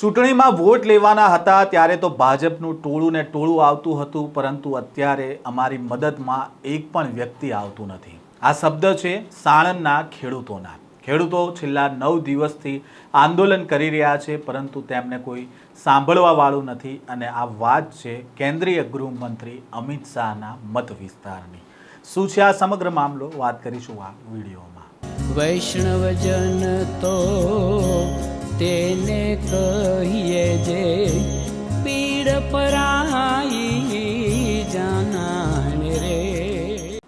ચૂંટણીમાં વોટ લેવાના હતા ત્યારે તો ભાજપનું ટોળું ને ટોળું આવતું હતું, પરંતુ અત્યારે અમારી મદદમાં એક પણ વ્યક્તિ આવતું નથી। આ શબ્દ છે સાણંદના ખેડૂતોના। ખેડૂતો છેલ્લા 9 દિવસથી આંદોલન કરી રહ્યા છે, પરંતુ તેમને કોઈ સાંભળવાવાળું નથી। અને આ વાત છે કેન્દ્રીય ગૃહમંત્રી અમિત શાહના મત વિસ્તારની। શું છે આ સમગ્ર મામલો, વાત કરીશું આ વિડીયોમાં। વૈષ્ણવજન તો તેને કહીએ જે પીડ પરાઈ જાનાને રે।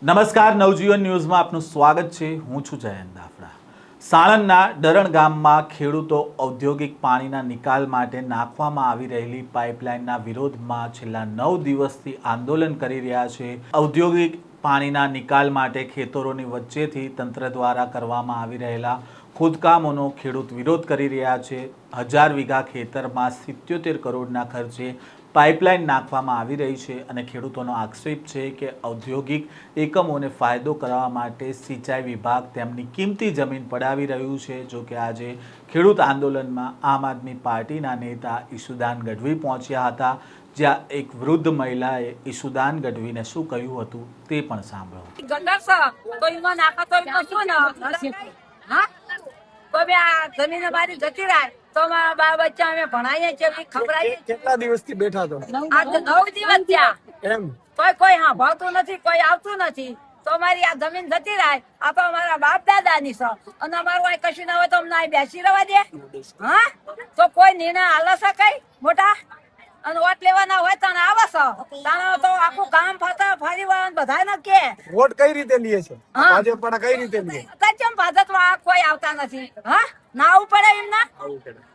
નમસ્કાર, નવજીવન ન્યૂઝમાં આપનું સ્વાગત છે। હું છું જયંત દાફડા। સાણંદના ડરણ ગામમાં ખેડૂતો ઔદ્યોગિક પાણીના નિકાલ માટે નાખવામાં આવી રહેલી પાઇપલાઇનના વિરોધમાં છેલ્લા 9 દિવસથી આંદોલન કરી રહ્યા છે। ઔદ્યોગિક પાણીના નિકાલ માટે ખેતરોની વચ્ચેથી તંત્ર દ્વારા કરવામાં આવી રહેલા ખોદકામોનો ખેડૂત વિરોધ કરી રહ્યા છે। 1000 વીઘા ખેતરમાં 77 કરોડના ખર્ચે પાઇપલાઇન નાખવામાં આવી રહી છે અને ખેડૂતોનો આક્ષેપ છે કે ઔદ્યોગિક એકમોને ફાયદો કરવા માટે સિંચાઈ વિભાગ તેમની કિંમતી જમીન પડાવી રહ્યું છે। જો કે આજે ખેડૂત આંદોલનમાં આમ આદમી પાર્ટીના નેતા ઈશુદાન ગઢવી પહોંચ્યા હતા, જ્યાં એક વૃદ્ધ મહિલાએ ઈશુદાન ગઢવીને શું કહ્યું હતું તે પણ સાંભળો। તો બે આ જમીન અમારી જતી રહે તો અમારા બા બચ્ચા અમે ભણાવીએ છીએ, ખબરાઈએ। કેટલા દિવસથી બેઠા તો? આજે 9 દિવસ થયા એમ કોઈ સાંભળતું નથી, કોઈ આવતું નથી। તો અમારી આ જમીન જતી રહે, આ તો અમારા બાપ દાદાની છે અને અમારું અહીં કશું ના હોય તો અમને અહીં બેસી રહેવા દે? હા, તો કોઈ નિર્ણય હાલે છે કઈ મોટા? અને વોટ લેવાના હોય તો આવે છે તાનો તો આખું ગામ ફરી વળવાનું બધાને કે વોટ કઈ રીતે લે છે ભાજપ વાળા? કઈ રીતે લે? કેમ ભાજપ વાળા કોઈ આવતા નથી? હા, ના આવું પડે એમના?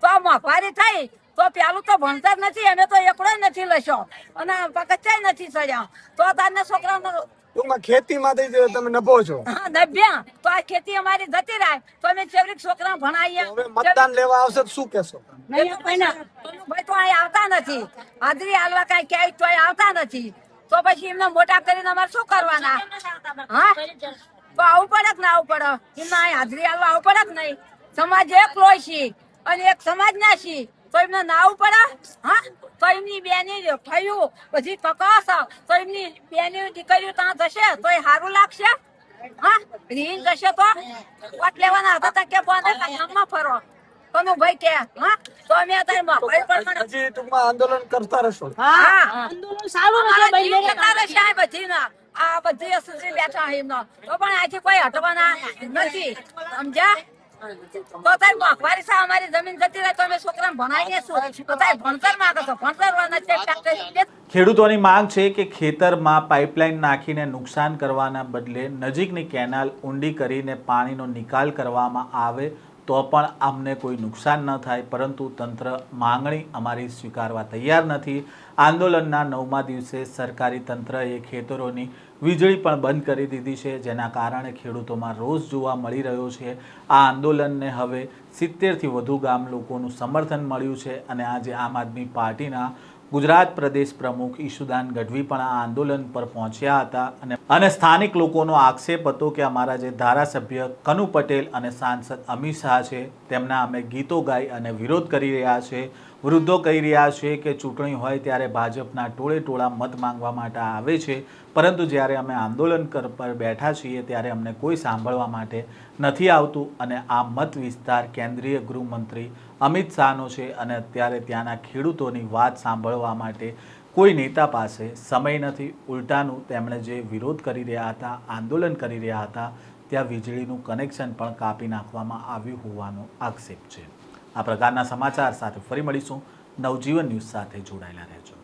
તો આ મોંઘવારી થઈ તો પેલું તો ભણતર નથી, અમે તો એકડો નથી લશો અને પગથિયા નથી ચડ્યા તો તારના છોકરાનો ટૂંકમાં ખેતીમાંથી તમે નભો છો? હા, નભ્યા તો આ ખેતી અમારી જતી રહે તો અમે ચેવરીક છોકરા ભણાવીએ। હવે મતદાન લેવા આવશે તો શું કહેશો? ભાઈ તો અહીં આવતા નથી, હાજરી હાલવા કઈ ક્યાંય તો આવતા નથી, તો પછી એમને મોટા કરીને અમારે શું કરવાના? હા, તો આવું પડે કે ના આવું પડે? એમને અહીં હાજરી હાલવા આવું પડે કે નહીં? સમાજ એકલો છે અને એક સમાજ ના છે તો એમને ના આવું પડે? હા, તો એમની બેની થયું પછી કકાશ તો એમની બેની દીકરીઓ ત્યાં જશે તો એ સારું લાગશે? હા, રીન જશે તો વોટ લેવાના હતા ત્યાં કે બોને ગામમાં ફરો કોનું ભાઈ કે? હા, તો અમે અત્યારે હજી ટૂંકમાં આંદોલન કરતા રહેશો? હા, આંદોલન સારું રહેશે બધી ના આ બધી અસુરી બેઠા એમનો તો પણ આથી કોઈ હટવાના નથી, સમજ્યા? તો તારી મોંઘવારી છે, અમારી જમીન જતી રહે તો અમે છોકરાને ભણાવીએ શું? તો તારી ભણતર માંગે તો ભણતર ખેડૂતોની માંગ છે કે ખેતરમાં પાઇપલાઇન નાખીને નુકસાન કરવાના બદલે નજીકની કેનાલ ઊંડી કરીને પાણીનો નિકાલ કરવામાં આવે તો પણ અમને કોઈ નુકસાન ન થાય, પરંતુ તંત્ર માંગણી અમારી સ્વીકારવા તૈયાર નથી। આંદોલનના 9મા દિવસે સરકારી તંત્રએ ખેતરોની વીજળી પણ બંધ કરી દીધી છે, જેના કારણે ખેડૂતોમાં રોષ જોવા મળી રહ્યો છે। આ આંદોલનને હવે 70થી વધુ ગામ લોકોનું સમર્થન મળ્યું છે અને આજે આમ આદમી પાર્ટીના ગુજરાત પ્રદેશ પ્રમુખ ઈશુદાન ગઢવી પણ આ આંદોલન પર પહોંચ્યા હતા અને સ્થાનિક લોકોનો આક્ષેપ હતો કે અમારા જે ધારાસભ્ય કનુ પટેલ અને સાંસદ અમિત શાહ છે તેમના અમે ગીતો ગાઈ અને વિરોધ કરી રહ્યા છે। વૃદ્ધો કહી રહ્યા છે કે ચૂંટણી હોય ત્યારે ભાજપના ટોળે ટોળા મત માંગવા માટે આવે છે, પરંતુ જ્યારે અમે આંદોલન પર બેઠા છીએ ત્યારે અમને કોઈ સાંભળવા માટે નથી આવતું। અને આ મત વિસ્તાર કેન્દ્રીય ગૃહમંત્રી અમિત શાહનો છે અને અત્યારે ત્યાંના ખેડૂતોની વાત સાંભળવા માટે કોઈ નેતા પાસે સમય નથી। ઉલટાનું તેમણે જે વિરોધ કરી રહ્યા હતા, આંદોલન કરી રહ્યા હતા, ત્યાં વીજળીનું કનેક્શન પણ કાપી નાખવામાં આવ્યું હોવાનો આક્ષેપ છે। આ પ્રકારના સમાચાર સાથે ફરી મળીશું। નવજીવન ન્યૂઝ સાથે જોડાયેલા રહેજો।